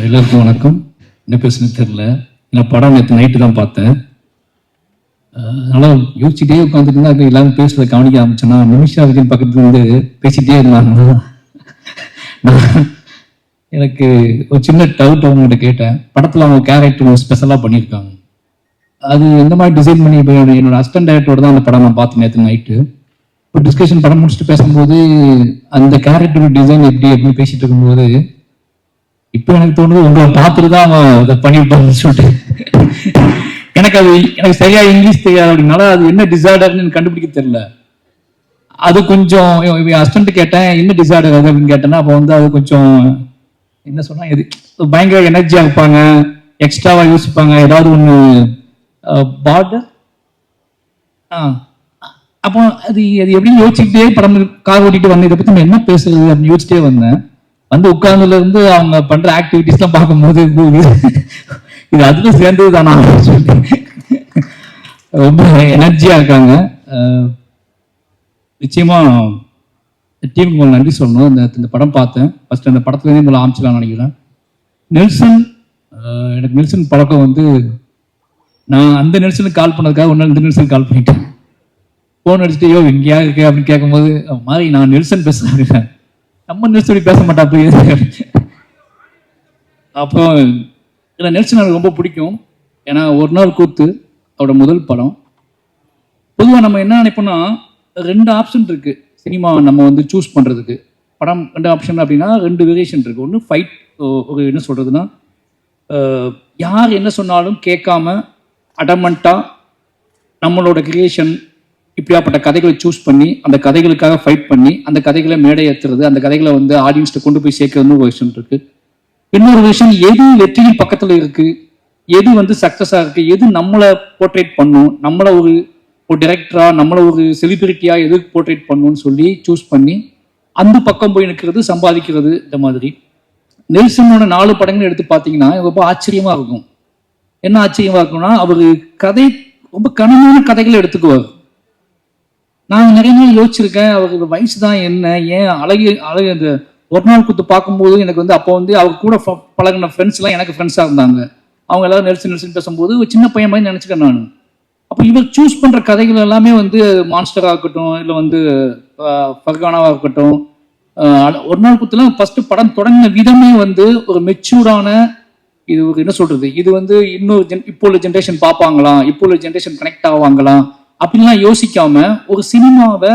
எல்லாருக்கும் வணக்கம். என்ன பேசுன்னு தெரியல. நான் படம் நேற்று நைட்டு தான் பார்த்தேன். அதனால யோசிச்சுட்டே உட்காந்துருந்தா எல்லாரும் பேசுறத கவனிக்க ஆரம்பிச்சேன்னா நிமிஷா விஜயன் பக்கத்துல இருந்து பேசிட்டே இருந்தாங்க. எனக்கு ஒரு சின்ன டவுட் அவங்ககிட்ட கேட்டேன். படத்துல அவங்க கேரக்டர் ஸ்பெஷலா பண்ணியிருக்காங்க. அது எந்த மாதிரி டிசைன் பண்ணி என்னோட அசிஸ்டன்ட் டைரக்டரோட தான் அந்த படம் நான் பார்த்தேன் நேற்று நைட்டு. இப்போ டிஸ்கஷன் படம் முடிச்சுட்டு பேசும்போது அந்த கேரக்டர் டிசைன் எப்படி பேசிட்டு இருக்கும்போது இப்போ எனக்கு தோணுது உங்களை பார்த்துட்டு தான் அவன் அதை பண்ணிவிட்டான்னு சொல்லிட்டு. எனக்கு சரியா இங்கிலீஷ் தெரியாது அப்படின்னால அது என்ன டிசார்டர்னு கண்டுபிடிக்க தெரியல. அது கொஞ்சம் அசிஸ்டன்ட் கேட்டேன் என்ன டிசார்டர் அது அப்படின்னு கேட்டேன்னா அப்போ வந்து அது கொஞ்சம் என்ன சொன்னா இது பயங்கர எனர்ஜியா இருப்பாங்க, எக்ஸ்ட்ராவா யோசிப்பாங்க, ஏதாவது ஒன்று பார்டர். அப்போ அது எப்படி யோசிச்சுக்கிட்டே படம் கார் ஓட்டிட்டு வந்தேன். இதை பத்தி நம்ம என்ன பேசுறது அப்படின்னு யோசிச்சிட்டே வந்தேன். வந்து உட்கார்ந்துல இருந்து அவங்க பண்ற ஆக்டிவிட்டிஸ் எல்லாம் பார்க்கும்போது இது அதுல சேர்ந்தது தானா ரொம்ப எனர்ஜியா இருக்காங்க. நிச்சயமா டீமுக்கு உங்களை நன்றி சொல்லணும். இந்த படம் பார்த்தேன். ஃபர்ஸ்ட் அந்த படத்துலேருந்து உங்களை ஆரம்பிச்சலாம்னு நினைக்கிறேன். நெல்சன், எனக்கு நெல்சன் பழக்கம் வந்து நான் அந்த நெல்சனுக்கு கால் பண்ணதுக்காக ஒன்று இந்த நெல்சன் கால் பண்ணிட்டேன். ஃபோன் அடிச்சுட்டு யோ எங்கேயா இருக்கு அப்படின்னு கேட்கும்போது மாதிரி நான் நெல்சன் பேசுறேன். நம்ம நெல்சன் பேச மாட்டா அப்படி. அப்போ இதில் நெல்சன் எனக்கு ரொம்ப பிடிக்கும். ஏன்னா ஒரு நாள் கூத்து அவரோட முதல் படம். பொதுவாக நம்ம என்ன நினைப்போம்னா ரெண்டு ஆப்ஷன் இருக்கு சினிமா நம்ம வந்து சூஸ் பண்ணுறதுக்கு. படம் ரெண்டு ஆப்ஷன் அப்படின்னா ரெண்டு வேரியேஷன் இருக்கு. ஒன்று ஃபைட், ஒரு என்ன சொல்றதுன்னா யார் என்ன சொன்னாலும் கேட்காம அடமெண்டா நம்மளோட கிரியேஷன் இப்படியாப்பட்ட கதைகளை சூஸ் பண்ணி அந்த கதைகளுக்காக ஃபைட் பண்ணி அந்த கதைகளை மேடை ஏற்றுறது, அந்த கதைகளை வந்து ஆடியன்ஸ்ட்டு கொண்டு போய் சேர்க்கறதுன்னு ஒரு விஷயம் இருக்கு. இன்னொரு விஷயம் எது வெற்றியின் பக்கத்தில் இருக்கு, எது வந்து சக்சஸாக இருக்கு, எது நம்மளை போர்ட்ரேட் பண்ணும், நம்மளை ஒரு டைரக்டரா நம்மளை ஒரு செலிபிரிட்டியா எது போர்ட்ரேட் பண்ணணும்னு சொல்லி சூஸ் பண்ணி அந்த பக்கம் போய் நிற்கிறது, சம்பாதிக்கிறது. இந்த மாதிரி நெல்சனோட 4 படங்கள் எடுத்து பார்த்தீங்கன்னா ரொம்ப ஆச்சரியமா இருக்கும். என்ன ஆச்சரியமா இருக்கும்னா அவர் கதை ரொம்ப கனமான கதைகளை எடுத்துக்குவார். நான் நிறைய நாள் யோசிச்சிருக்கேன் அவருக்கு வயசு தான் என்ன, ஏன் அழகு அந்த ஒரு நாள் கூத்து பார்க்கும்போது எனக்கு வந்து அப்போ வந்து அவர் கூட பழகின ஃப்ரெண்ட்ஸ் எல்லாம் எனக்கு ஃப்ரெண்ட்ஸாக இருந்தாங்க. அவங்க எல்லாரும் நெல்சன் பேசும்போது ஒரு சின்ன பையன் மாதிரி நினச்சிக்கேன் நான். அப்போ இவர் சூஸ் பண்ணுற கதைகள் எல்லாமே வந்து மான்ஸ்டராக இருக்கட்டும், இல்லை வந்து ஃபர்கானாவாக இருக்கட்டும், ஒரு நாள் கூத்துலாம் ஃபர்ஸ்ட் படம் தொடங்கின விதமே வந்து ஒரு மெச்சூர்டான, இது ஒரு என்ன சொல்றது, இது வந்து இன்னொரு இப்போ உள்ள ஜென்ரேஷன் பார்ப்பாங்களா, இப்போ உள்ள ஜென்ரேஷன் கனெக்ட் ஆவாங்களா அப்படின்லாம் யோசிக்காம ஒரு சினிமாவை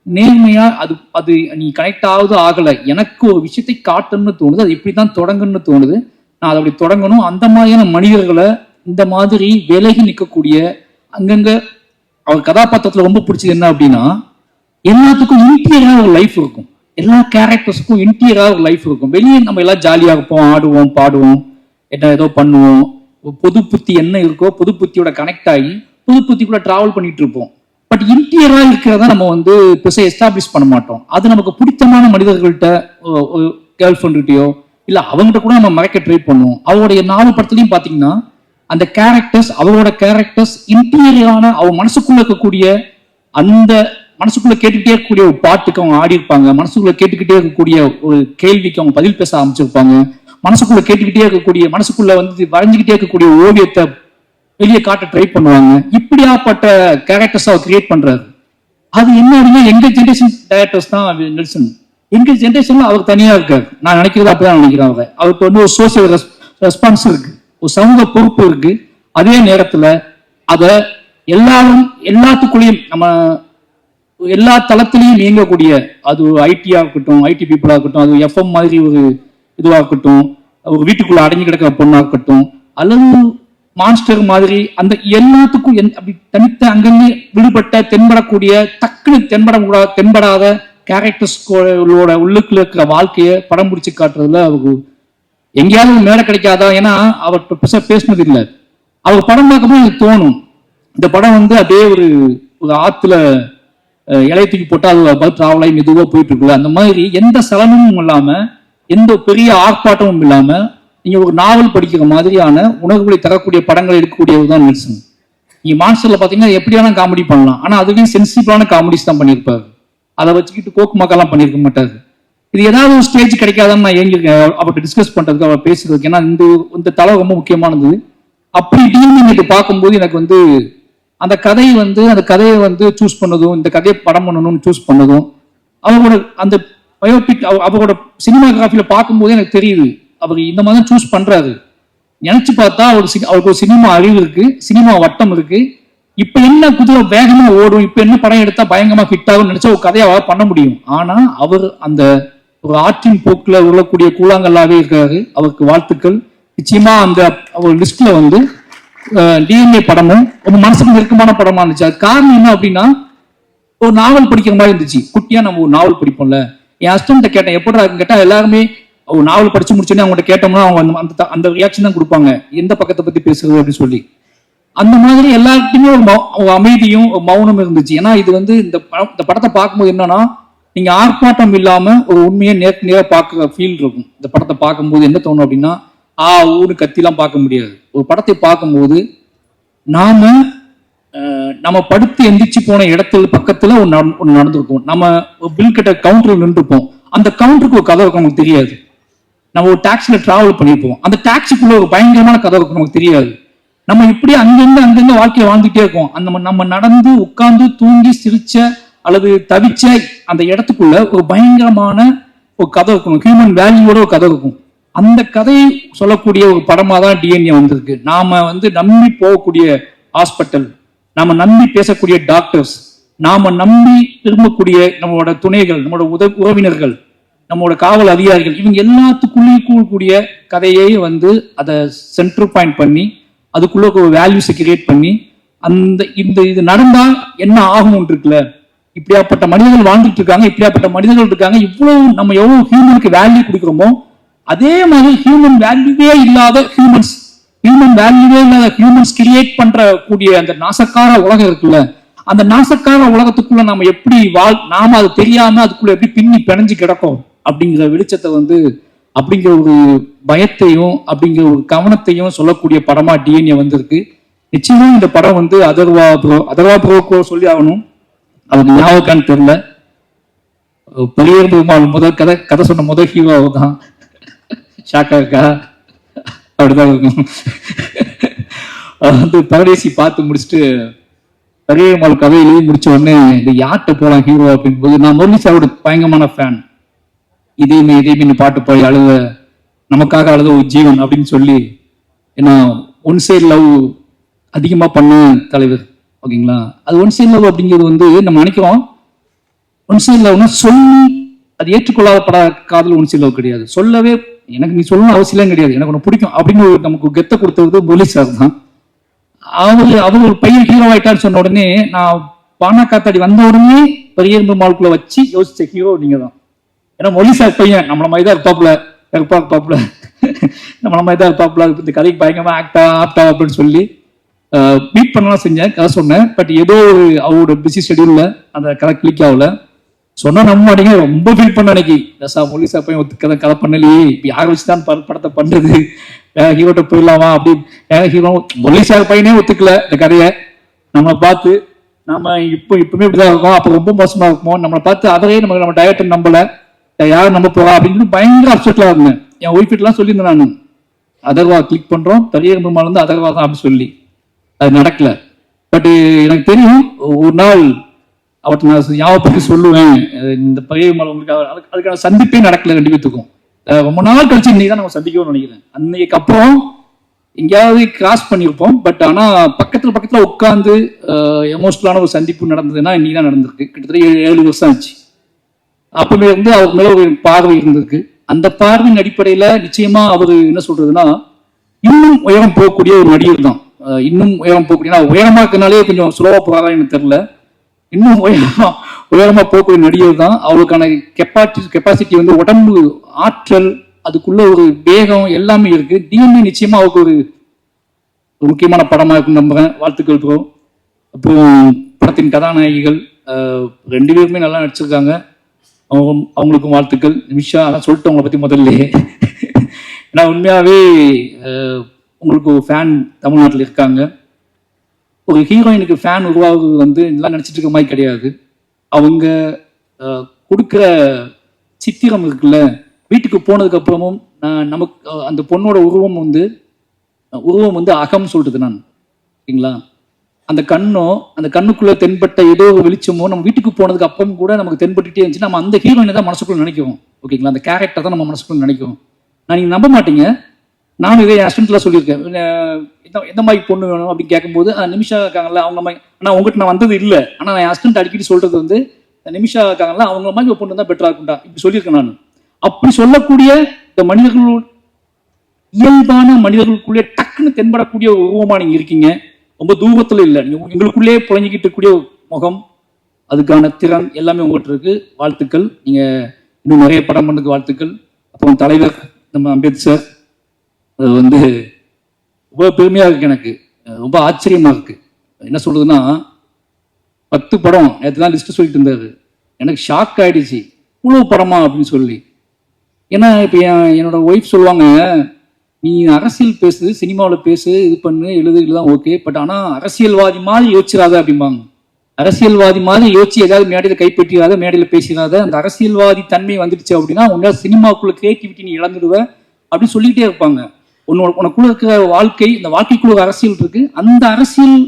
நேர்மையா அது நீ கனெக்ட் ஆகுது ஆகலை, எனக்கு ஒரு விஷயத்தை காட்டணும்னு தோணுது, அது இப்படிதான் தொடங்குன்னு தோணுது, நான் அதை அப்படி தொடங்கணும். அந்த மாதிரியான மனிதர்களை இந்த மாதிரி விலகி நிற்கக்கூடிய அங்கங்க அவர் கதாபாத்திரத்துல ரொம்ப பிடிச்சது என்ன அப்படின்னா எல்லாத்துக்கும் இன்டீரியரா ஒரு லைஃப் இருக்கும். எல்லா கேரக்டர்ஸுக்கும் இன்டீரியரா ஒரு லைஃப் இருக்கும். வெளியே நம்ம எல்லாம் ஜாலியா இருப்போம், ஆடுவோம், பாடுவோம், என்ன ஏதோ பண்ணுவோம். பொது புத்தி என்ன இருக்கோ பொது புத்தியோட கனெக்ட் ஆகி புது புத்திக்குள்ள டிராவல் பண்ணிட்டு இருப்போம். பட் இன்டீரியரா இருக்கிறத நம்ம வந்து பெருசாக எஸ்டாப்ளிஷ் பண்ண மாட்டோம். அது நமக்கு பிடித்தமான மனிதர்கள்ட்ட, கேர்ள் ஃப்ரெண்ட்கிட்டயோ இல்ல அவங்ககிட்ட கூட நம்ம மறைக்க ட்ரை பண்ணுவோம். அவருடைய 4 படத்துலையும் பாத்தீங்கன்னா அந்த கேரக்டர்ஸ், அவரோட கேரக்டர்ஸ் இன்டீரியரான அவங்க மனசுக்குள்ள இருக்கக்கூடிய அந்த மனசுக்குள்ள கேட்டுக்கிட்டே இருக்கக்கூடிய ஒரு பாட்டுக்கு அவங்க ஆடி இருப்பாங்க, மனசுக்குள்ள கேட்டுக்கிட்டே இருக்கக்கூடிய ஒரு கேள்விக்கு அவங்க பதில் பேச ஆரம்பிச்சிருப்பாங்க, மனசுக்குள்ள கேட்டுக்கிட்டே இருக்கக்கூடிய மனசுக்குள்ள வந்து வரைஞ்சுக்கிட்டே இருக்கக்கூடிய ஓவியத்தை வெளியே காட்ட ட்ரை பண்ணுவாங்க. இப்படியாப்பட்ட கேரக்டர்ஸ் அவர் கிரியேட் பண்றாரு. அது என்ன அப்படின்னா எங்க ஜென்ரேஷன் டைரக்டர்ஸ் தான் நெல்சன். எங்க ஜென்ரேஷன்ல அவர் தனியா இருக்காரு. நான் நினைக்கிறது அப்படிதான் நினைக்கிறேன். அவருக்கு வந்து ஒரு சோசியல் ரெஸ்பான்ஸ் இருக்கு, ஒரு சமூக பொறுப்பு இருக்கு. அதே நேரத்துல அத எல்லாத்துக்குள்ளேயும் நம்ம எல்லா தளத்திலையும் இயங்கக்கூடிய, அது ஐடியா இருக்கட்டும், ஐடி பீப்புளா இருக்கட்டும், அது எஃப்எம் மாதிரி ஒரு இதுவா இருக்கட்டும், ஒரு வீட்டுக்குள்ள அடங்கி கிடக்கிற பொண்ணா இருக்கட்டும், அல்லது மான்ஸ்டர் மாதிரி அந்த எல்லாத்துக்கும் அப்படி தனித்த அங்கங்கே விடுபட்ட தென்படக்கூடிய டக்குனு தென்படாத கேரக்டர்ஸ்களோட உள்ளுக்குள்ள இருக்கிற வாழ்க்கையை படம் பிடிச்சு காட்டுறதுல அவருக்கு எங்கேயாவது மேலே கிடைக்காதா. ஏன்னா அவர் பேசினது இல்லை. அவர் படம் பார்க்கும்போது எனக்கு தோணும் இந்த படம் வந்து அப்படியே ஒரு ஆத்துல இலையத்துக்கு போட்டா அது டிராவலாகி மெதுவாக போயிட்டு இருக்குல்ல, அந்த மாதிரி எந்த சலனமும் இல்லாம எந்த பெரிய ஆர்ப்பாட்டமும் இல்லாம நீங்க ஒரு நாவல் படிக்கிற மாதிரியான உணர்வுகளை தரக்கூடிய படங்கள் எடுக்கக்கூடியது தான் நெல்சன். நீங்க மான்ஸ்டர்ல பாத்தீங்கன்னா எப்படியான காமெடி பண்ணலாம், ஆனா அதுலயும் சென்சிட்டிவான காமெடிஸ் தான் பண்ணியிருப்பாரு. அதை வச்சுக்கிட்டு கோக்கு மக்கள்லாம் பண்ணியிருக்க மாட்டாரு. இது ஏதாவது ஒரு ஸ்டேஜ் கிடைக்காதான்னு நான் ஏங்கிருக்கேன் அவர்கிட்ட டிஸ்கஸ் பண்றதுக்கு, அவர் பேசுறதுக்கு. ஏன்னா இந்த தலை ரொம்ப முக்கியமானது. அப்படி டிஎன்ஏ பார்க்கும்போது எனக்கு வந்து அந்த கதையை வந்து சூஸ் பண்ணதும், இந்த கதையை படம் பண்ணணும்னு சூஸ் பண்ணதும், அவரோட அந்த பயோபிக் அவரோட சினிமாகிராஃபில பார்க்கும்போது எனக்கு தெரியுது அவர் இந்த மாதிரி தான் சூஸ் பண்றாரு. நினைச்சு பார்த்தா அவருக்கு ஒரு சினிமா அறிவு இருக்கு, சினிமா வட்டம் இருக்கு. இப்ப என்ன குதிரை வேகமா ஓடும், இப்ப என்ன படம் எடுத்தா பயங்கரமா ஹிட் ஆகும் நினைச்சா ஒரு கதையை அவரால் பண்ண முடியும். ஆனா அவர் அந்த ஒரு ஆற்றின் போக்குல உள்ள கூழாங்கல்லாவே இருக்காரு. அவருக்கு வாழ்த்துக்கள். நிச்சயமா அந்த அவர் லிஸ்ட்ல வந்து டிஎன்ஏ படமும் ரொம்ப மனசுக்கு நெருக்கமான படமா இருந்துச்சு. அது காரணம் என்ன அப்படின்னா, ஒரு நாவல் படிக்கிற மாதிரி இருந்துச்சு. குட்டியா நம்ம ஒரு நாவல் படிப்போம்ல. என் ஹஸ்பண்ட் கேட்டேன் எப்படா கேட்டா, எல்லாருமே ஒரு நாவல் படிச்சு முடிச்சோன்னே அவங்கள்ட்ட கேட்டோம்னா அவங்க அந்த ரியாக்ஷன் தான் கொடுப்பாங்க, எந்த பக்கத்தை பத்தி பேசுறது அப்படின்னு சொல்லி. அந்த மாதிரி எல்லாருக்குமே ஒரு அமைதியும் ஒரு மௌனம் இருந்துச்சு. ஏன்னா இது வந்து இந்த படத்தை பார்க்கும்போது என்னன்னா, நீங்க ஆர்ப்பாட்டம் இல்லாம ஒரு உண்மையை நேரா பார்க்குற ஃபீல் இருக்கும். இந்த படத்தை பார்க்கும்போது என்ன தோணும் அப்படின்னா, ஊரு கத்திலாம் பார்க்க முடியாது. ஒரு படத்தை பார்க்கும்போது நம்ம படுத்து எந்திரிச்சு போன இடத்துல பக்கத்துல ஒன்று நடந்திருக்கும். நம்ம பில் கிட்ட கவுண்டர் நின்றுப்போம். அந்த கவுண்டருக்கு ஒரு கதை இருக்கும், நமக்கு தெரியாது. நம்ம ஒரு டாக்ஸில டிராவல் பண்ணியிருப்போம், அந்த டாக்ஸிக்குள்ள ஒரு பயங்கரமான கதை இருக்கும், நமக்கு தெரியாது. நம்ம இப்படி அங்கங்க வாழ்க்கையை வாழ்ந்துட்டே இருக்கோம். நம்ம நடந்து உட்கார்ந்து தூங்கி சிரிச்ச அல்லது தவிச்ச அந்த இடத்துக்குள்ள ஒரு பயங்கரமான ஒரு கதை இருக்கும், ஹியூமன் வேல்யூவோட ஒரு கதை இருக்கும். அந்த கதையை சொல்லக்கூடிய ஒரு படமா தான் டிஎன்ஏ வந்திருக்கு. நாம வந்து நம்பி போகக்கூடிய ஹாஸ்பிட்டல், நாம நம்பி பேசக்கூடிய டாக்டர்ஸ், நாம நம்பி திரும்பக்கூடிய நம்மளோட துணைகள், நம்மளோட உறவினர்கள், நம்மளோட காவல் அதிகாரிகள், இவங்க எல்லாத்துக்குள்ளேயும் கூடக்கூடிய கதையை வந்து அதை சென்டர் பாயிண்ட் பண்ணி அதுக்குள்ள ஒரு வேல்யூஸை கிரியேட் பண்ணி இது நடந்தா என்ன ஆகும் இருக்குல்ல. இப்படியாப்பட்ட மனிதர்கள் வாழ்ந்துட்டு இருக்காங்க, இப்படியாப்பட்ட மனிதர்கள் இருக்காங்க. இவ்வளவு நம்ம எவ்வளவு ஹியூமனுக்கு வேல்யூ கொடுக்குறோமோ, அதே மாதிரி ஹியூமன் வேல்யூவே இல்லாத ஹியூமன்ஸ் கிரியேட் பண்ற கூடிய அந்த நாசக்கார உலகம் இருக்குல்ல, அந்த நாசக்கார உலகத்துக்குள்ள நம்ம எப்படி நாம அது தெரியாம அதுக்குள்ள எப்படி பின்னி பிணைஞ்சு கிடக்கும் அப்படிங்கிற வெளிச்சத்தை வந்து, அப்படிங்கிற ஒரு பயத்தையும் அப்படிங்கிற ஒரு கவனத்தையும் சொல்லக்கூடிய படமா டிஎன்ஏ வந்திருக்கு. நிச்சயமா இந்த படம் வந்து அதர்வா ப்ரோக்கோ சொல்லி ஆகணும். அவருக்கு ஞாபகம்னு தெரியல. பெரிய முதல் கதை சொன்ன முதல் ஹீரோ அவர் தான். ஷாக்கா இருக்கா? அப்படிதான் இருக்கும். வந்து பரதேசி பார்த்து முடிச்சுட்டு பெரியம்மாள் கதை எழுதி முடிச்ச உடனே இந்த யார்கிட்ட போலாம் ஹீரோ அப்படின்னு போது, நான் முரளி சாரோட பயங்கரமான ஃபேன். இதேமே பாட்டு போய் அழுத, நமக்காக அழுத ஒரு ஜீவன் அப்படின்னு சொல்லி, ஏன்னா ஒன் சைட் லவ் அதிகமா பண்ண தலைவர். ஓகேங்களா? அது ஒன் சைட் லவ் அப்படிங்கிறது வந்து நம்ம நினைக்கிறோம் ஒன் சைட் லவ்னா சொல்லி அது ஏற்றுக்கொள்ளாத காதல் ஒன் சைட் லவ் கிடையாது. சொல்லவே எனக்கு நீ சொல்லணும் அவசியம் கிடையாது, எனக்கு ஒன்று பிடிக்கும் அப்படின்னு நமக்கு கெத்த கொடுத்தது முரளி சார் தான். அவர் ஒரு பையன் ஹீரோ ஆயிட்டான்னு சொன்ன உடனே, நான் பானா காத்தாடி வந்த உடனே பெரிய மாலுக்குள்ள வச்சு யோசிச்ச ஹீரோ நீங்க தான். ஏன்னா முரளி சார் பையன் நம்மள மாதிரி தான் இருப்பாப்ல நம்மள மாதிரி தான் இருப்பாப்ல, இந்த கதைக்கு பயங்கரமா ஆப்டா அப்படின்னு சொல்லி மீட் பண்ணலாம் செஞ்சேன், கதை சொன்னேன். பட் ஏதோ ஒரு அவரோட பிஸி ஷெடியூல்ல அந்த கதை கிளிக் ஆகல. சொன்னா நம்ம மாட்டீங்க, ரொம்ப ஃபீல் பண்ண அன்னைக்கு. முரளி சார் பையன் ஒத்துக்கதை கதை பண்ணலையே, இப்ப யாரை வச்சுதான் படத்தை பண்றது, வேற ஹீரோட்ட போயிடலாமா அப்படி. வேற ஹீரோ முரளி சார் பையனே ஒத்துக்கல இந்த கதையை. நம்மளை பார்த்து நம்ம இப்பவுமே இப்படிதான் இருக்கோம், அப்ப ரொம்ப மோசமா இருக்குமோ, நம்மளை பார்த்து அதையே நம்ம டைரக்டர் நம்பல, யாரும் நம்ப போறா அப்படின்னு பயங்கர அப்செட்ல இருந்தேன். என் ஒய்ஃப் எல்லாம் சொல்லியிருந்தேன் நான், அதர்வா கிளிக் பண்றோம், பெரிய இருந்து அதர்வா தான் அப்படின்னு சொல்லி. அது நடக்கல. பட் எனக்கு தெரியும் ஒரு நாள் அவர்கிட்ட நான் ஞாபகப்பட்டு சொல்லுவேன், இந்த பெரிய உங்களுக்கு அதுக்கான சந்திப்பே நடக்கல ரெண்டு பேத்துக்கும். ரொம்ப நாள் கழிச்சு இன்னைக்கு தான் நம்ம சந்திக்கணும்னு நினைக்கிறேன். அன்னைக்கு அப்புறம் எங்கேயாவது கிராஸ் பண்ணியிருப்போம். பட் ஆனா பக்கத்துல உட்காந்து எமோஷனலான ஒரு சந்திப்பு நடந்ததுன்னா இன்னைக்கு தான் நடந்திருக்கு. கிட்டத்தட்ட 7 வருஷம் ஆச்சு. அப்பவே இருந்து அவர் மேல ஒரு பார்வை இருந்திருக்கு. அந்த பார்வையின் அடிப்படையில நிச்சயமா அவர் என்ன சொல்றதுன்னா, இன்னும் உயரம் போகக்கூடிய ஒரு நடிகர் தான். இன்னும் உயரம் போகக்கூடிய, உயரமா இருக்கனாலே கொஞ்சம் சுலபா போறாரா எனக்கு தெரியல. இன்னும் உயரமா போகக்கூடிய நடிகர் தான். அவருக்கான கெப்பாசிட்டி வந்து உடம்பு ஆற்றல், அதுக்குள்ள ஒரு வேகம் எல்லாமே இருக்கு. டிஎன்ஏ நிச்சயமா அவருக்கு ஒரு முக்கியமான படமா இருக்குன்னு நம்புறேன். வாழ்த்துக்கள் ப்ரோ. அப்புறம் படத்தின் கதாநாயகிகள் 2 பேருமே நல்லா நடிச்சிருக்காங்க. அவங்களுக்கும் வாழ்த்துக்கள். நிமிஷா அதான் சொல்லிட்டு அவங்களை பத்தி முதல்ல. ஏன்னா உண்மையாவே உங்களுக்கு ஒரு ஃபேன் தமிழ்நாட்டில் இருக்காங்க. ஒரு ஹீரோயினுக்கு ஃபேன் உருவாகுது வந்து இதெல்லாம் நினைச்சிட்டு இருக்க மாதிரி கிடையாது. அவங்க கொடுக்குற சித்திரம் இருக்குல்ல, வீட்டுக்கு போனதுக்கு அப்புறமும் நமக்கு அந்த பொண்ணோட உருவம் வந்து அகம் சொல்றது நான், ஓகேங்களா? அந்த கண்ணுக்குள்ள தென்பட்ட ஏதோ ஒரு வெளிச்சமோ நம்ம வீட்டுக்கு போனதுக்கு அப்புறம் கூட நமக்கு தென்பட்டுட்டே இருந்துச்சு. நம்ம அந்த ஹீரோயினை தான் மனசுக்குள்ள நினைக்கிறோம், ஓகேங்களா? அந்த கேரக்டர் தான் நம்ம மனசுக்குள்ள நினைக்கிறோம். நான் நீங்க நம்ப மாட்டீங்க, நானும் இதே அசிஸ்டன்ட்லாம் சொல்லியிருக்கேன். எந்த மாதிரி பொண்ணு வேணும் அப்படின்னு கேட்கும்போது நிமிஷா இருக்காங்கல்ல அவங்க மாதிரி. ஆனால் உங்ககிட்ட நான் வந்தது இல்லை, ஆனால் நான் அசிஸ்டன்ட் அடிக்கடி சொல்றது வந்து நிமிஷா இருக்காங்கல்ல அவங்க மாதிரி ஒரு பொண்ணு தான் பெட்டரா இருக்கும்டா இப்படி சொல்லியிருக்கேன் நான். அப்படி சொல்லக்கூடிய இந்த மனிதர்களோட இயல்பான மனிதர்களுக்குள்ளே டக்குன்னு தென்படக்கூடிய ஒரு உருவமா நீங்க இருக்கீங்க. ரொம்ப தூரத்துல இல்லை, நீங்க எங்களுக்குள்ளே புழங்கிக்கிட்டு இருக்கக்கூடிய முகம், அதுக்கான திறன் எல்லாமே உங்கள்கிட்ட இருக்கு. வாழ்த்துக்கள். நீங்க இன்னும் நிறைய படம் பண்ணதுக்கு வாழ்த்துக்கள். அப்புறம் தலைவர் நம்ம அம்பேத்கர், அது வந்து ரொம்ப பெருமையா இருக்கு, எனக்கு ரொம்ப ஆச்சரியமா இருக்கு. என்ன சொல்றதுன்னா 10 படம் நேற்று தான் லிஸ்ட் சொல்லிட்டு இருந்தாரு. எனக்கு ஷாக் ஆயிடுச்சு, இவ்வளவு படமா அப்படின்னு சொல்லி. ஏன்னா இப்போ என்னோட ஒய்ஃப் சொல்லுவாங்க, நீ அரசியல் பேசு, சினிமாவில் பேசு, இது பண்ணு, எழுதுதான் ஓகே, பட் ஆனால் அரசியல்வாதி மாதிரி யோசிச்சிடாத அப்படிம்பாங்க. அரசியல்வாதி மாதிரி யோசிச்சு ஏதாவது மேடையில் கைப்பற்றிடாத, மேடையில் பேசிடாத. அந்த அரசியல்வாதி தன்மை வந்துடுச்சு அப்படின்னா உன்னால சினிமாவுக்குள்ள கிரியேட்டிவிட்டி நீ இழந்துடுவ அப்படின்னு சொல்லிக்கிட்டே இருப்பாங்க. உனக்குள்ள இருக்கிற வாழ்க்கை, இந்த வாழ்க்கைக்குள்ள ஒரு அரசியல் இருக்கு. அந்த அரசியல்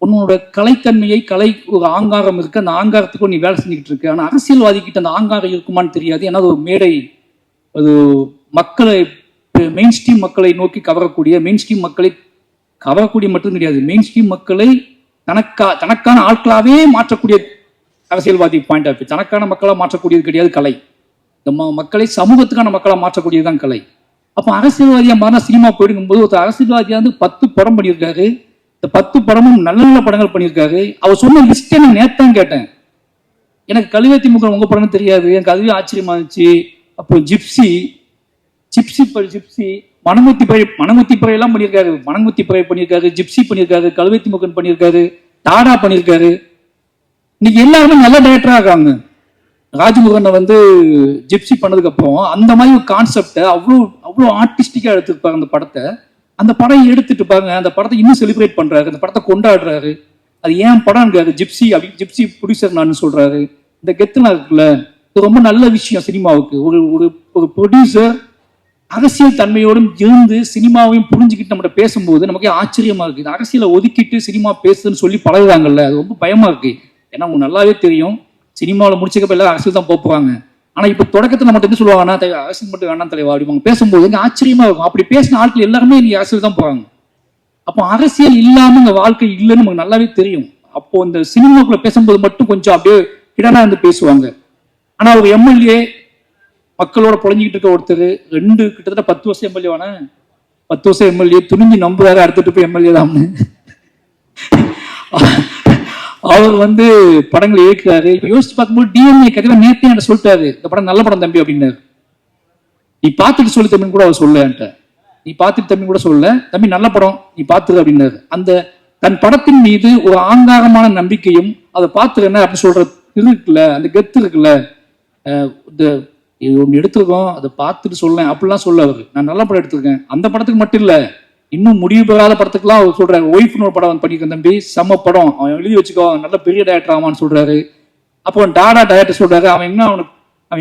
உன்னோட கலைத்தன்மையை, கலை ஒரு ஆங்காரம் இருக்கு, அந்த ஆங்காரத்துக்கு நீ வேலை செஞ்சுக்கிட்டு இருக்கு. ஆனால் அரசியல்வாதி கிட்ட அந்த ஆங்காரம் இருக்குமான்னு தெரியாது. ஏன்னா அது ஒரு மேடை, அது மக்களை, மெயின் ஸ்ட்ரீம் மக்களை நோக்கி கவரக்கூடிய, மெயின் ஸ்ட்ரீம் மக்களை கவரக்கூடிய மட்டும் கிடையாது, மெயின் ஸ்ட்ரீம் மக்களை தனக்கான ஆட்களாவே மாற்றக்கூடிய அரசியல்வாதி பாயிண்ட் ஆஃப் வியூ. தனக்கான மக்களாக மாற்றக்கூடியது கிடையாது கலை. இந்த மக்களை சமூகத்துக்கான மக்களாக மாற்றக்கூடியதுதான் கலை. அப்போ அரசியல்வாதியா மாறினா சினிமா போயிடுங்கும்போது ஒரு அரசியல்வாதியா வந்து 10 படம் பண்ணியிருக்காரு. இந்த 10 படமும் நல்ல நல்ல படங்கள் பண்ணியிருக்காரு. அவர் சொன்ன லிஸ்ட்டை நான் நேத்தான் கேட்டேன். எனக்கு கழுவேத்தி முகம் உங்க படம்னு தெரியாது, எனக்கு அதுவே ஆச்சரியமா இருந்துச்சு. அப்போ ஜிப்சி, மணங்குத்தி பறை எல்லாம் பண்ணியிருக்காரு. மணங்குத்தி பறை பண்ணியிருக்காரு, ஜிப்சி பண்ணியிருக்காரு, கழுவேத்தி முகன் பண்ணியிருக்காரு, டாடா பண்ணியிருக்காரு. இன்னைக்கு எல்லாருமே நல்ல டைரக்டரா இருக்காங்க. ராஜ்முகனை வந்து ஜிப்சி பண்ணதுக்கு அப்புறம் அந்த மாதிரி ஒரு கான்செப்டை அவ்வளோ ஆர்டிஸ்டிக்கா எடுத்துருப்பாங்க அந்த படத்தை. அந்த படம் எடுத்துட்டு பாருங்க, அந்த படத்தை இன்னும் செலிப்ரேட் பண்றாரு, அந்த படத்தை கொண்டாடுறாரு. அது ஏன் படம் இருக்காரு, ஜிப்சி அப்படி, ஜிப்சி ப்ரொடியூசர் நான் சொல்றாரு. இந்த கெத்துலாம் இருக்குல்ல, இது ரொம்ப நல்ல விஷயம் சினிமாவுக்கு. ஒரு ப்ரொடியூசர் அரசியல் தன்மையோடும் இருந்து சினிமாவையும் புரிஞ்சுக்கிட்டு நம்மகிட்ட பேசும்போது நமக்கே ஆச்சரியமா இருக்கு. அரசியலை ஒதுக்கிட்டு சினிமா பேசுன்னு சொல்லி பழகுறாங்கல்ல, அது ரொம்ப பயமா இருக்கு. ஏன்னா உங்களுக்கு நல்லாவே தெரியும், சினிமாவில் முடிச்சக்கப்ப எல்லாரும் அரசியல் தான் போவாங்க. ஆனா இப்ப தொடக்கத்தை நம்ம என்ன சொல்லுவாங்கன்னா, அரசியல் மட்டும் வேணாம் தலைவா அப்படிவாங்க. பேசும்போது ஆச்சரியமா இருக்கும். அப்படி பேசின ஆட்கள் எல்லாருமே நீங்க அரசியல் தான் போறாங்க. அப்போ அரசியல் இல்லாம இந்த வாழ்க்கை இல்லைன்னு நமக்கு நல்லாவே தெரியும். அப்போ இந்த சினிமாக்குள்ள பேசும்போது மட்டும் கொஞ்சம் அப்படியே இடனா இருந்து பேசுவாங்க. ஆனா ஒரு எம்எல்ஏ, மக்களோட புழஞ்சிக்கிட்டு இருக்க ஒருத்தர், கிட்டத்தட்ட 10 வருஷம் எம்எல்ஏவான, 10 வருஷம் எம்எல்ஏ துணிஞ்சு நம்புறாரு அடுத்துட்டு போய் எம்எல்ஏ தான். அவர் வந்து படங்களை இயக்குறாரு. யோசிச்சு பார்க்கும்போது டிஎன்ஏ கதையில நேத்தே என்கிட்ட சொல்லிட்டாரு, இந்த படம் நல்ல படம் தம்பி அப்படின்னாரு. நீ பார்த்துட்டு சொல்லு தம்பின்னு கூட அவர் சொல்ல, என்கிட்ட நீ பார்த்துட்டு தம்பி கூட சொல்ல, தம்பி நல்ல படம் நீ பார்த்துரு அப்படின்னாரு. அந்த தன் படத்தின் மீது ஒரு ஆங்காரமான நம்பிக்கையும் அதை பார்த்துருஎன்ன அப்படின்னு சொல்ற இருக்குல்ல, அந்த கெத்து இருக்குல்ல, இந்த ஒன்று எடுத்துருக்கோம் அதை பார்த்துட்டு சொல்லேன் அப்படிலாம் சொல்ல அவர். நான் நல்ல படம் எடுத்திருக்கேன், அந்த படத்துக்கு மட்டும் இல்லை, இன்னும் முடிவு பெறாத படத்துக்குலாம் அவர் சொல்றாரு. ஒய்ஃப்னு ஒரு படம் வந்து பண்ணியிருக்கேன் தம்பி, செம்ம படம், அவன் எழுதி வச்சுக்கோ, நல்ல பெரிய டைரக்டர் ஆவான்னு சொல்றாரு. அப்போ டாடா டைரக்டர் சொல்றாரு, அவன்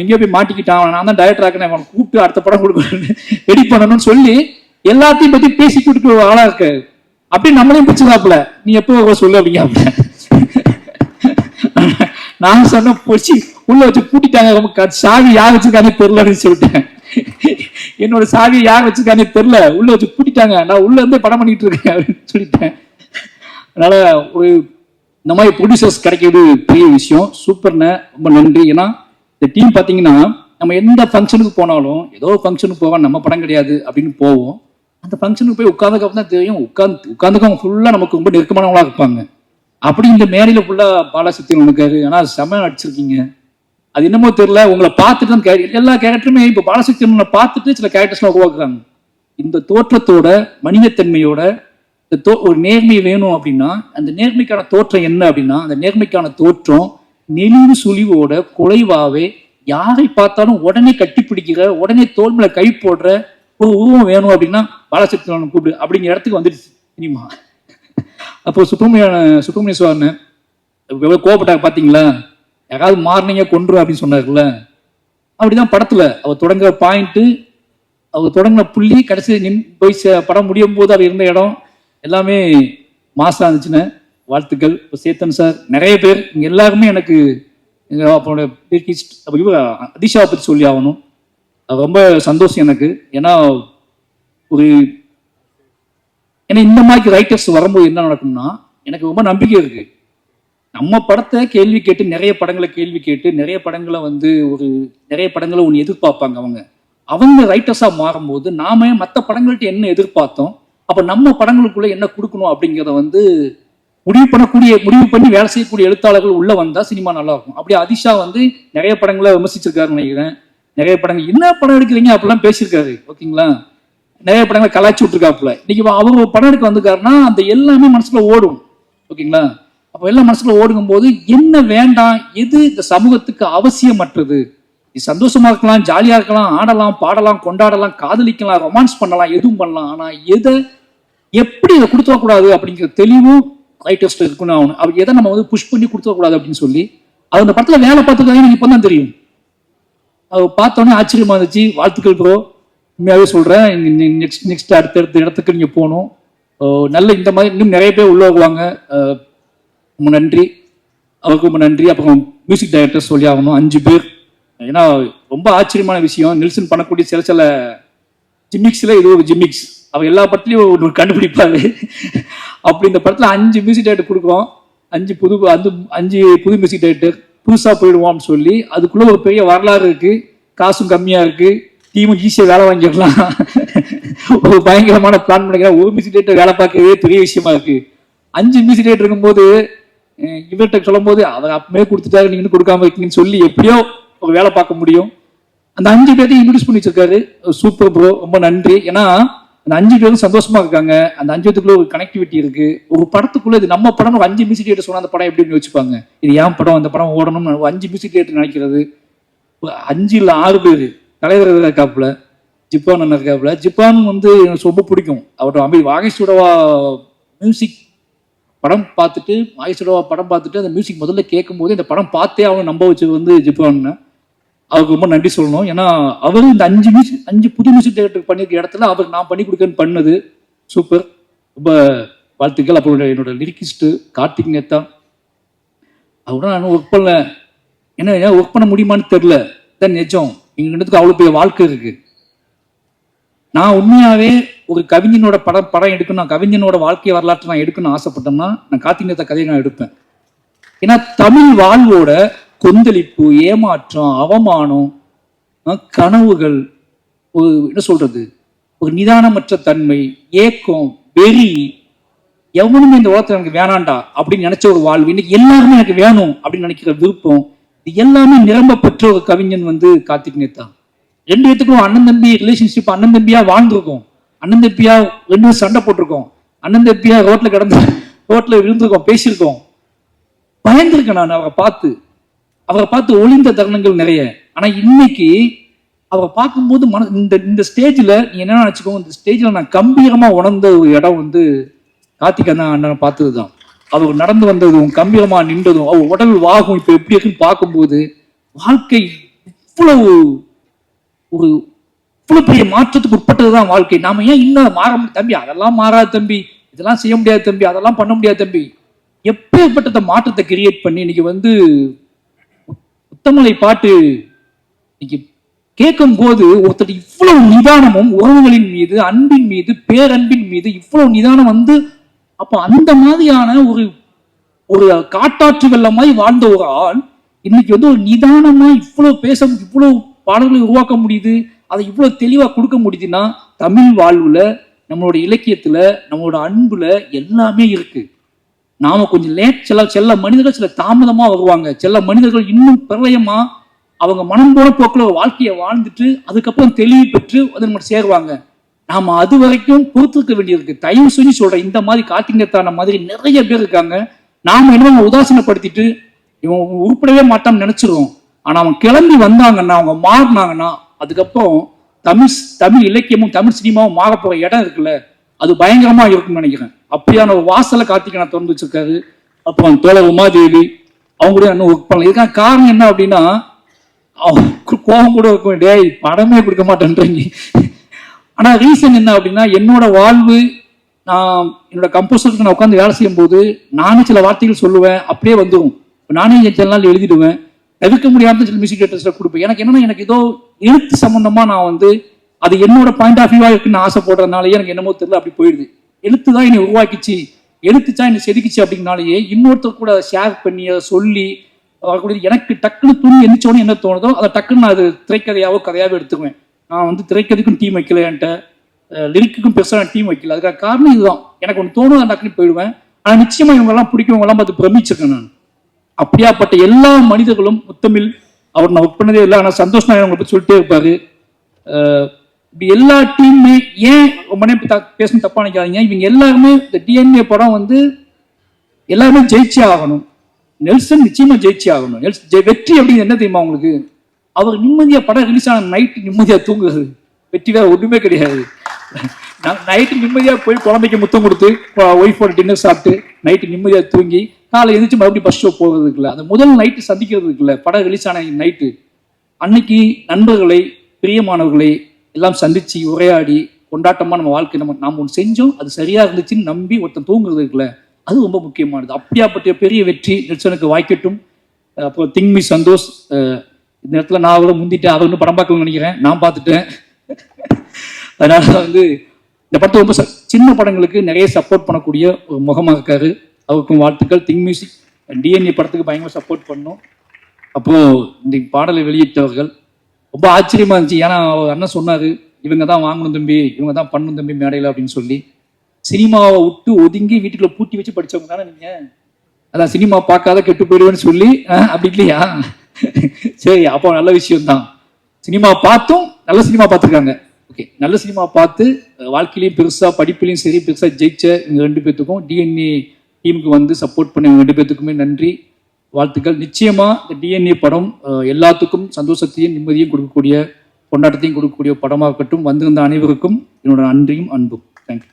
எங்கேயோ போய் மாட்டிக்கிட்டான், நான் தான் டைரக்டர் ஆக்கினேன், அவன் கூப்பிட்டு அடுத்த படம் கொடுக்கணும், எடிட் பண்ணணும்னு சொல்லி எல்லாத்தையும் பத்தி பேசி கொடுக்குற ஒரு ஆளா இருக்காரு. அப்படி நம்மளையும் பிடிச்சதாப்புல, நீ எப்போ சொல்லு அப்படிங்க. நான் சொன்ன போச்சு, உள்ள வச்சு பூட்டிட்டாங்க, சாவி யார் வச்சிருக்கானே தெரியலன்னு சொல்லிட்டேன். என்னோட சாவியை யார் வச்சிருக்கானே தெரியல, உள்ள வச்சு பூட்டிட்டாங்க, நான் உள்ள இருந்தே படம் பண்ணிட்டு இருக்கேன் அப்படின்னு சொல்லிட்டேன். அதனால ஒரு இந்த மாதிரி ப்ரொடியூசர்ஸ் கிடைக்கிறது பெரிய விஷயம். சூப்பர்ண்ண, ரொம்ப நன்றி. ஏன்னா இந்த டீம் பார்த்தீங்கன்னா நம்ம எந்த ஃபங்க்ஷனுக்கு போனாலும், ஏதோ ஃபங்க்ஷனுக்கு போவோம், நம்ம படம் கிடையாது அப்படின்னு போவோம். அந்த ஃபங்க்ஷனுக்கு போய் உட்காந்துக்கு தான் தெரியும், உட்காந்துக்கவங்க ஃபுல்லாக நமக்கு ரொம்ப நெருக்கமானவங்களா இருப்பாங்க. அப்படி இந்த மேடையில ஃபுல்லா பாலசக்தியன் இருக்காரு. ஆனா செம அடிச்சிருக்கீங்க. அது என்னமோ தெரியல, உங்களை பார்த்துட்டு தான் எல்லா கேரக்டருமே இப்போ பாலசக்தியன் பார்த்துட்டு சில கேரக்டர்ஸ்லாம் உருவாக்குறாங்க. இந்த தோற்றத்தோட, மனிதத்தன்மையோட, ஒரு நேர்மை வேணும் அப்படின்னா அந்த நேர்மைக்கான தோற்றம் என்ன அப்படின்னா, அந்த நேர்மைக்கான தோற்றம் நெளிவு சுழிவோட குறைவாவே யாரை பார்த்தாலும் உடனே கட்டி பிடிக்கிற, உடனே தோல் மேல கை போடுற ஒரு உருவம் வேணும் அப்படின்னா பாலசக்தியன் கூப்பிடு அப்படிங்கிற இடத்துக்கு வந்துடுச்சு சினிமா. அப்போ சுப்பிரமணிய சுவாமி கோபப்பட்டாங்க பார்த்தீங்களா, யாராவது மாறினீங்க கொன்று அப்படின்னு சொன்னார்ல. அப்படிதான் படத்துல அவர் தொடங்குற பாயிண்ட், அவர் தொடங்கின புள்ளி, கடைசி போய் படம் முடியும் போது அவர் இருந்த இடம் எல்லாமே மாசா இருந்துச்சுன்னு. வாழ்த்துக்கள். இப்போ சேத்தன் சார், நிறைய பேர் இங்க எல்லாருமே எனக்கு அவனோட அதிஷாவை பற்றி சொல்லி ஆகணும். அது ரொம்ப சந்தோஷம் எனக்கு. ஏன்னா இந்த மாதிரி ரைட்டர்ஸ் வரும்போது என்ன நடக்கும்னா, எனக்கு ரொம்ப நம்பிக்கை இருக்கு. நம்ம படத்தை கேள்வி கேட்டு, நிறைய படங்களை கேள்வி கேட்டு, நிறைய படங்களை ஒன்று எதிர்பார்ப்பாங்க. அவங்க ரைட்டர்ஸா மாறும்போது நாம மற்ற படங்கள்ட்ட என்ன எதிர்பார்த்தோம், அப்ப நம்ம படங்களுக்குள்ள என்ன கொடுக்கணும் அப்படிங்கிறத முடிவு பண்ணி வேலை செய்யக்கூடிய எழுத்தாளர்கள் உள்ள வந்தா சினிமா நல்லா இருக்கும். அப்படி அதிஷா நிறைய படங்களை விமர்சிச்சிருக்காருன்னு நினைக்கிறேன். நிறைய படங்கள் என்ன படம் எடுக்கிறீங்க அப்படிலாம் பேசியிருக்காரு. ஓகேங்களா, நிறைய படங்களை கலாய்ச்சி விட்டுருக்காப்புல. இன்னைக்கு அவர் படம் எடுக்க வந்துருக்காருன்னா அந்த எல்லாமே மனசுல ஓடும். ஓகேங்களா, அப்போ எல்லாம் மனசுல ஓடுங்கும் போது என்ன வேண்டாம், எது இந்த சமூகத்துக்கு அவசியமற்றது, சந்தோஷமா இருக்கலாம், ஜாலியா இருக்கலாம், ஆடலாம், பாடலாம், கொண்டாடலாம், காதலிக்கலாம், ரொமான்ஸ் பண்ணலாம், எதுவும் பண்ணலாம். ஆனா எதை எப்படி இதை கொடுத்துடக்கூடாது அப்படிங்கிற தெளிவும் ரைட்டர்ஸ் இருக்குன்னு ஆகணும். அவர் எதை நம்ம புஷ் பண்ணி கொடுத்துடக்கூடாது அப்படின்னு சொல்லி அது அந்த படத்துல வேலை பார்த்துருக்காங்க. எனக்கு இப்பதான் தெரியும். அவர் பார்த்தோன்னே ஆச்சரியமா இருந்துச்சு. வாழ்த்துக்கள் ப்ரோ, உண்மையாவே சொல்றேன். நெக்ஸ்ட் அடுத்த இடத்துக்கு நீங்க போகணும். நல்ல இந்த மாதிரி இன்னும் நிறைய பேர் உள்ள வருவாங்க. ரொம்ப நன்றி, அவருக்கு ரொம்ப நன்றி. அப்புறம் மியூசிக் டைரக்டர் சொல்லி ஆகணும், 5 பேர். ஏன்னா ரொம்ப ஆச்சரியமான விஷயம், நெல்சன் பண்ணக்கூடிய சில ஜிம்மிக்ஸ்ல இது ஒரு ஜிம்மிக்ஸ். அவர் எல்லா படத்துலையும் ஒரு கண்டுபிடிப்பாரு. அப்படி இந்த படத்துல 5 மியூசிக் டைரக்டர் கொடுக்குறோம். 5 புது மியூசிக் டைரக்டர் புதுசா போயிடுவோம்னு சொல்லி அதுக்குள்ள ஒரு பெரிய வரலாறு இருக்கு. காசும் கம்மியா இருக்கு, டீமும் ஈஸியா வேலை வாங்கிடலாம். ஒரு பயங்கரமான பிளான் பண்ணிக்கிறேன். ஒரு மியூசிக் டைரக்டர் வேலை பார்க்கவே பெரிய விஷயமா இருக்கு. 5 மியூசிக் டைரக்டர் இருக்கும்போது இவர்கிட்ட சொல்லும் போது அவர் அப்பவே கொடுத்துட்டாரு, நீங்க கொடுக்காம இருக்கீங்கன்னு சொல்லி எப்படியோ ஒரு வேலை பார்க்க முடியும். அந்த 5 பேரையும் இன்ட்ரோடியூஸ் பண்ணி வச்சிருக்காரு. சூப்பர் ப்ரோ, ரொம்ப நன்றி. ஏன்னா அந்த 5 பேரும் சந்தோஷமா இருக்காங்க. அந்த 5 பேத்துக்குள்ள ஒரு கனெக்டிவிட்டி இருக்கு. ஒரு படத்துக்குள்ள இது நம்ம படம், ஒரு 5 மியூசிக் டைரக்டர் சொன்னா அந்த படம் எப்படின்னு வச்சுப்பாங்க. இது ஏன் படம், அந்த படம் ஓடணும்னு 5 மியூசிக் டைரக்டர் நினைக்கிறது. 5 இல்ல 6 பேர். தலைவர் இருக்காப்புல, ஜிப்பான் அண்ணன் இருக்காப்புல. ஜிப்பான் எனக்கு ரொம்ப பிடிக்கும். அவரோட வாகேஷோடவா மியூசிக் படம் பார்த்துட்டு அந்த மியூசிக் முதல்ல கேட்கும் போது இந்த படம் பார்த்தே அவனை நம்ப வச்சது ஜிப்பான். அவருக்கு ரொம்ப நன்றி சொல்லணும். ஏன்னா அவர் இந்த 5 புது மியூசிக் டைரக்டர் பண்ணியிருக்க இடத்துல அவருக்கு நான் பண்ணி கொடுக்கன்னு பண்ணது சூப்பர், ரொம்ப வாழ்த்துக்கள். அப்புறம் என்னோட லிரிக்கிஸ்ட் கார்த்திக் நேத்தா, அவரோட நான் ஒர்க் பண்ணல. ஏன்னா ஒர்க் பண்ண முடியுமான்னு தெரியல, தான் நிஜம். எங்களுக்கு அவ்வளோ பெரிய வாழ்க்கை இருக்கு. நான் உண்மையாவே ஒரு கவிஞனோட படம் எடுக்கணும், கவிஞனோட வாழ்க்கை வரலாற்றை நான் எடுக்கணும்னு ஆசைப்பட்டேன்னா நான் கார்த்திக் நேத்தா கதையை நான் எடுப்பேன். ஏன்னா தமிழ் வாழ்வோட கொந்தளிப்பு, ஏமாற்றம், அவமானம், கனவுகள், ஒரு நிதானமற்ற தன்மை, ஏக்கம், வெறி, எவனுமே இந்த உலகத்துல எனக்கு வேணாண்டா அப்படின்னு நினைச்ச ஒரு வாழ்வு இன்னைக்கு எல்லாருமே எனக்கு வேணும் அப்படின்னு நினைக்கிற விருப்பம், இது எல்லாமே நிரம்ப பெற்ற ஒரு கவிஞன் கார்த்திக் நேத்தா. 2 பேத்துக்கும் அண்ணன் தம்பி ரிலேஷன்ஷிப், அண்ணன் தம்பியா வாழ்ந்துருக்கோம், அண்ணன் தம்பியா 2 பேரும் சண்டை போட்டிருக்கோம், அண்ணன் தம்பியா ரோட்ல இருந்திருக்கோம், பேசியிருக்கோம். பயந்துருக்கேன் நான் அவரை பார்த்து ஒளிந்த தருணங்கள் நிறைய. ஆனா இன்னைக்கு அவரை பார்க்கும்போது இந்த ஸ்டேஜ்ல நீ என்ன நினைச்சுக்கோ, இந்த ஸ்டேஜ்ல நான் கம்பீரமா உணர்ந்த ஒரு இடம் கார்த்திக் அண்ணனை பார்த்ததுதான். அவர் நடந்து வந்ததும், கம்பீரமா நின்றதும், அவர் உடல் வாகும் இப்ப எப்படி இருக்குன்னு பார்க்கும்போது வாழ்க்கை இவ்வளவு பெரிய மாற்றத்துக்கு உட்பட்டதுதான் வாழ்க்கை. நாம ஏன் இன்னும் மாற தம்பி, அதெல்லாம் மாறாது தம்பி, இதெல்லாம் செய்ய முடியாது தம்பி, அதெல்லாம் பண்ண முடியாது தம்பி, எப்பேற்பட்ட மாற்றத்தை கிரியேட் பண்ணி இன்னைக்கு முத்தமலை பாட்டு இன்னைக்கு கேட்கும் போது ஒருத்தர் இவ்வளவு நிதானமும் உறவுகளின் மீது, அன்பின் மீது, பேரன்பின் மீது இவ்வளவு நிதானம் அப்ப அந்த மாதிரியான ஒரு காட்டாற்று வெள்ளம் மாதிரி வாழ்ந்த ஒரு ஆள் இன்னைக்கு ஒரு நிதானமா இவ்வளவு இவ்வளவு பாடல்களை உருவாக்க முடியுது, அதை இவ்வளவு தெளிவா கொடுக்க முடியுதுன்னா தமிழ் வாழ்வுல, நம்மளோட இலக்கியத்துல, நம்மளோட அன்புல எல்லாமே இருக்கு. நாம கொஞ்சம் லேட், சில மனிதர்கள் சில தாமதமா வருவாங்க, சில மனிதர்கள் இன்னும் பிரளயமா அவங்க மனம் போன போக்குல வாழ்க்கையை வாழ்ந்துட்டு அதுக்கப்புறம் தெளிவு பெற்று நம்ம சேருவாங்க. நாம அது வரைக்கும் பொறுத்திருக்க வேண்டியிருக்கு. தயவு செஞ்சு சொல்றேன், இந்த மாதிரி கார்த்திக் நேத்தான மாதிரி நிறைய பேர் இருக்காங்க. நாம என்ன உதாசீனப்படுத்திட்டு இவன் உருப்படவே மாட்டான்னு நினைச்சிருவோம். ஆனா அவங்க கிளம்பி வந்தாங்கன்னா, அவங்க மாறினாங்கன்னா, அதுக்கப்புறம் தமிழ் இலக்கியமும் தமிழ் சினிமாவும் மாற போற இடம் இருக்குல்ல, அது பயங்கரமா இருக்கும்னு நினைக்கிறேன். அப்படியான ஒரு வாசலை கார்த்திகேயனை திறந்து வச்சிருக்காரு. அப்புறம் தோழர் உமாதேவி அவங்க கூட இன்னும் ஒர்க் பண்ணலாம். இதுக்கான காரணம் என்ன அப்படின்னா, கோபம் கூட இருக்கும், டேய் படமே கொடுக்க மாட்டேன்றீங்க. ஆனா ரீசன் என்ன அப்படின்னா, என்னோட வாழ்வு, நான் என்னோட கம்போசருக்கு நான் உட்காந்து வேலை செய்யும் போது நானே சில வார்த்தைகள் சொல்லுவேன், அப்படியே வந்துடும். நானே சில நாள் எழுதிடுவேன், தவிர்க்க முடியாத சில மியூசிக் டேரக்டர்ஸ்ல கொடுப்பேன். எனக்கு என்னன்னா, எனக்கு ஏதோ எழுத்து சம்பந்தமா நான் வந்து அது என்னோட பாயிண்ட் ஆஃப் வியூவா இருக்குன்னு ஆசைப்படுறதுனாலயே எனக்கு என்னமோ தெரியல அப்படி போயிடுது. எழுத்து தான் என்னை உருவாக்கிச்சு, எழுத்துச்சா என்னை செதுக்கிச்சு அப்படின்னாலேயே இன்னொருத்தர் கூட ஷேர் பண்ணி அதை சொல்லி வரக்கூடிய எனக்கு டக்குன்னு துணி எந்திரிச்சோன்னு என்ன தோணுதோ அதை டக்குன்னு நான் அது திரைக்கதையாவோ கதையாவோ எடுத்துக்குவேன். நான் வந்து திரைக்கதைக்கும் டீம் வைக்கல, என்கிட்ட லிரிக்குக்கும் பெருசாக டீம் வைக்கல. அதுக்காக காரணம் இதுதான், எனக்கு ஒன்று தோணும் நான் டக்குன்னு போயிடுவேன். ஆனால் நிச்சயமா இவங்கெல்லாம் பிடிக்கிறவங்கெல்லாம் பார்த்து பிரமிச்சிருக்கேன் நான். அப்படியாப்பட்ட எல்லா மனிதர்களும், முத்தமிழ் அவர் நான் ஒர்க் பண்ணதே இல்லை, ஆனால் சந்தோஷ் நாயர் அவங்களை பற்றி சொல்லிட்டே இருப்பாரு. இப்படி எல்லா டீமுமே ஏன் ரொம்ப நேரம் பேசணும் தப்பா நினைக்காதீங்க, இவங்க எல்லாருமே இந்த டிஎன்ஏ படம் வந்து எல்லாருமே ஜெயிச்சே ஆகணும். நெல்சன் நிச்சயமா ஜெயிச்சே ஆகணும். வெற்றி அப்படின்னு என்ன தெரியுமா உங்களுக்கு? அவர் நிம்மதியா படம் ரிலீஸ் ஆன நைட்டு நிம்மதியா தூங்குறது, வெற்றி வேற ஒண்ணுமே கிடையாது. நைட்டு நிம்மதியா போய் குழந்தைக்கு முத்தம் கொடுத்து ஒய்ஃபோட டின்னர் சாப்பிட்டு நைட்டு நிம்மதியா தூங்கி காலை எழுந்திரிச்சு மறுபடியும் பஸ் ஷோ போகிறது இருக்குல்ல, அந்த முதல் நைட்டு சந்திக்கிறது இருக்குல்ல, படம் ரிலீஸ் ஆன நைட்டு அன்னைக்கு நண்பர்களை பிரியமானவர்களை எல்லாம் சந்திச்சு உரையாடி கொண்டாட்டமா நம்ம வாழ்க்கை நாம் ஒன்று செஞ்சோம், அது சரியா இருந்துச்சுன்னு நம்பி ஒருத்தன் தூங்குறது இருக்குல்ல, அது ரொம்ப முக்கியமானது. அப்படியாப்பட்ட பெரிய வெற்றி நெல்சனுக்கு வாய்க்கட்டும். அப்புறம் திங்மி சந்தோஷ், இந்த இடத்துல நான் அவரை முந்திட்டேன், அவர் இன்னும் படம் பார்க்கணும்னு நினைக்கிறேன், நான் பார்த்துட்டேன். அதனால வந்து இந்த படத்தை ரொம்ப சின்ன படங்களுக்கு நிறைய சப்போர்ட் பண்ணக்கூடிய ஒரு முகமாக இருக்காரு. அவருக்கும் வாழ்த்துக்கள். திங் மியூசிக் டிஎன்ஏ படத்துக்கு பயங்கர சப்போர்ட் பண்ணோம். அப்போ இந்த பாடலை வெளியிட்டவர்கள் ரொம்ப ஆச்சரியமா இருந்துச்சு. ஏன்னா அவர் அண்ணன் சொன்னாரு, இவங்க தான் வாங்கணும் தம்பி, இவங்க தான் பண்ணணும் தம்பி மேடையில் அப்படின்னு சொல்லி. சினிமாவை விட்டு ஒதுங்கி வீட்டுக்குள்ள பூட்டி வச்சு படிச்சவங்க தானே நீங்க. அதான் சினிமா பார்க்காத கெட்டு போயிடுவேன்னு சொல்லி அப்படி இல்லையா? சரி, அப்போ நல்ல விஷயம் தான். சினிமா பார்த்தும் நல்ல சினிமா பார்த்துருக்காங்க. ஓகே, நல்ல சினிமா பார்த்து வாழ்க்கையிலையும் பெருசா படிப்புலையும் சரி பெருசா ஜெயிச்ச இவங்க 2 பேத்துக்கும், டிஎன்ஏ டீமுக்கு வந்து சப்போர்ட் பண்ண இவங்க 2 பேத்துக்குமே நன்றி, வாழ்த்துக்கள். நிச்சயமா இந்த டிஎன்ஏ படம் எல்லாத்துக்கும் சந்தோஷத்தையும் நிம்மதியும் கொடுக்கக்கூடிய, கொண்டாட்டத்தையும் கொடுக்கக்கூடிய படமாக இருக்கட்டும். வந்திருந்த அனைவருக்கும் என்னோட நன்றியும் அன்பும். தேங்க்யூ.